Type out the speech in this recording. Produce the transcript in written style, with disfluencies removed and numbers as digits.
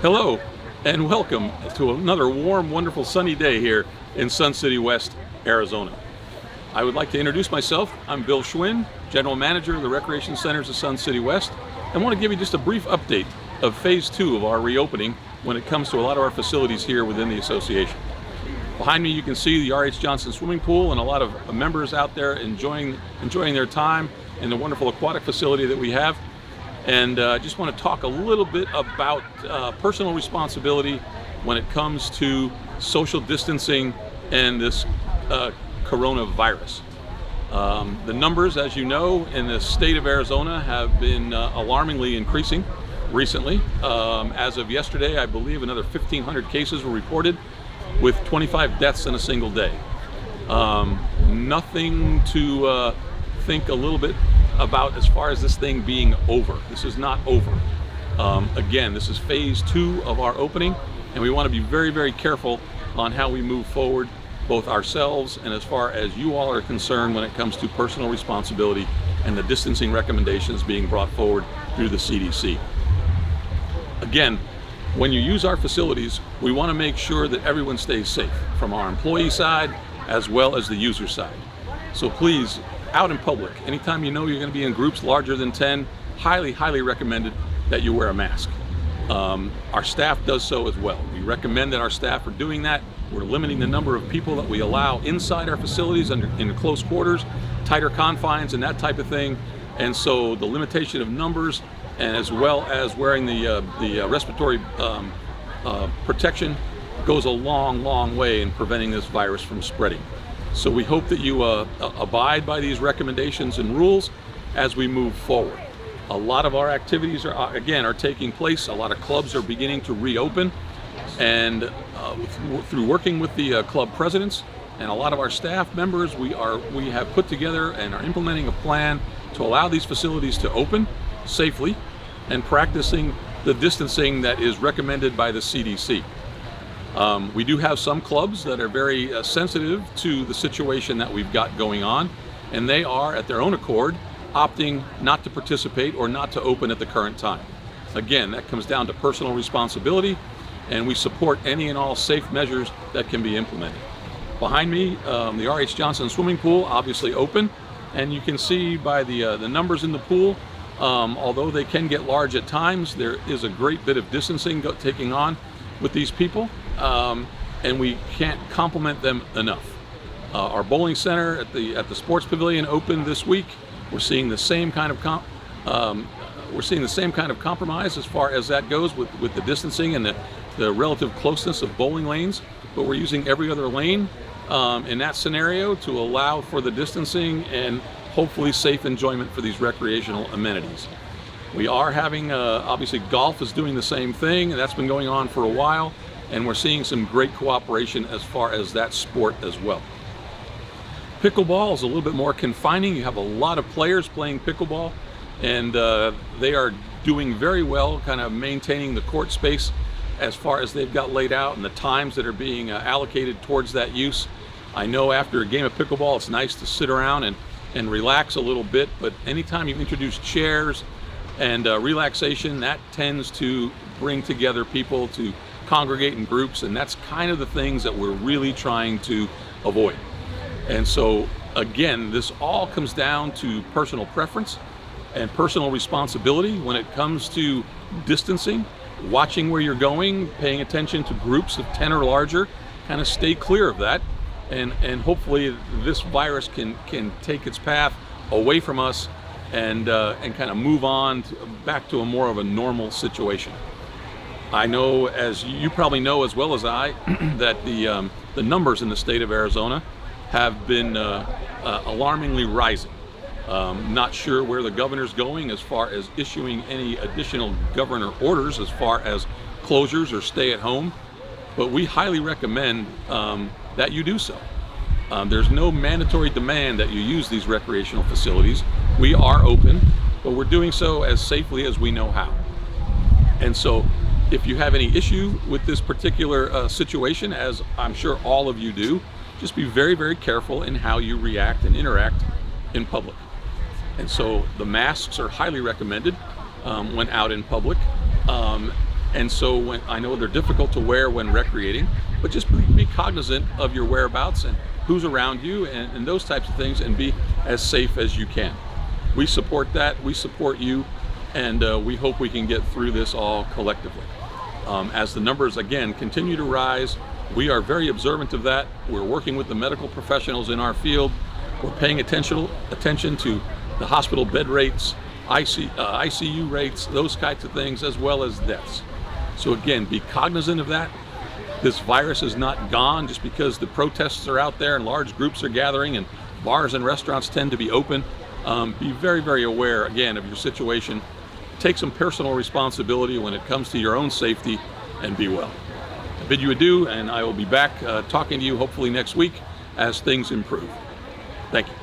Hello and welcome to another warm, wonderful sunny day here in Sun City West, Arizona. I would like to introduce myself. I'm Bill Schwind, General Manager of the Recreation Centers of Sun City West, and want to give you just a brief update of Phase 2 of our reopening when it comes to a lot of our facilities here within the association. Behind me you can see the R.H. Johnson swimming pool and a lot of members out there enjoying their time in the wonderful aquatic facility that we have. And I just want to talk a little bit about personal responsibility when it comes to social distancing and this coronavirus. The numbers, as you know, in the state of Arizona have been alarmingly increasing recently. As of yesterday, I believe another 1,500 cases were reported with 25 deaths in a single day. Nothing to think a little bit about as far as this thing being over. This is not over. Again, this is Phase 2 of our opening, and we want to be very, very careful on how we move forward, both ourselves and as far as you all are concerned when it comes to personal responsibility and the distancing recommendations being brought forward through the CDC. Again, when you use our facilities, we want to make sure that everyone stays safe from our employee side as well as the user side. So please, out in public, anytime you know you're going to be in groups larger than 10, highly recommended that you wear a mask. Our staff does so as well. We recommend that our staff are doing that. We're limiting the number of people that we allow inside our facilities in close quarters, tighter confines and that type of thing. And so the limitation of numbers, and as well as wearing the respiratory protection, goes a long way in preventing this virus from spreading. So we hope that you abide by these recommendations and rules as we move forward. A lot of our activities are taking place. A lot of clubs are beginning to reopen, and through working with the club presidents and a lot of our staff members, we have put together and are implementing a plan to allow these facilities to open safely and practicing the distancing that is recommended by the CDC. We do have some clubs that are very sensitive to the situation that we've got going on, and they are, at their own accord, opting not to participate or not to open at the current time. Again, that comes down to personal responsibility, and we support any and all safe measures that can be implemented. Behind me, the R.H. Johnson swimming pool, obviously open, and you can see by the numbers in the pool, although they can get large at times, there is a great bit of distancing taking on with these people, and we can't compliment them enough. Our bowling center at the sports pavilion opened this week. We're seeing the same kind of compromise as far as that goes with the distancing and the relative closeness of bowling lanes, but we're using every other lane in that scenario to allow for the distancing and hopefully safe enjoyment for these recreational amenities. We are having, obviously golf is doing the same thing, and that's been going on for a while, and we're seeing some great cooperation as far as that sport as well. Pickleball is a little bit more confining. You have a lot of players playing pickleball, and they are doing very well, kind of maintaining the court space as far as they've got laid out and the times that are being allocated towards that use. I know after a game of pickleball, it's nice to sit around and relax a little bit, but anytime you introduce chairs and relaxation, that tends to bring together people to congregate in groups, and that's kind of the things that we're really trying to avoid. And so again, this all comes down to personal preference and personal responsibility when it comes to distancing, watching where you're going, paying attention to groups of 10 or larger, kind of stay clear of that, and hopefully this virus can take its path away from us and kind of move on back to a more of a normal situation. I know, as you probably know as well as I, that the numbers in the state of Arizona have been alarmingly rising. Not sure where the governor's going as far as issuing any additional governor orders as far as closures or stay at home, but we highly recommend that you do so. There's no mandatory demand that you use these recreational facilities. We are open, but we're doing so as safely as we know how. And so if you have any issue with this particular situation, as I'm sure all of you do, just be very, very careful in how you react and interact in public. And so the masks are highly recommended when out in public. And so when I know they're difficult to wear when recreating, but just be cognizant of your whereabouts and who's around you and those types of things, and be as safe as you can. We support that, we support you, and we hope we can get through this all collectively. As the numbers again continue to rise, we are very observant of that. We're working with the medical professionals in our field. We're paying attention to the hospital bed rates, ICU rates, those kinds of things, as well as deaths. So again, be cognizant of that. This virus is not gone just because the protests are out there and large groups are gathering and bars and restaurants tend to be open. Be very, very aware, again, of your situation. Take some personal responsibility when it comes to your own safety, and be well. I bid you adieu, and I will be back talking to you hopefully next week as things improve. Thank you.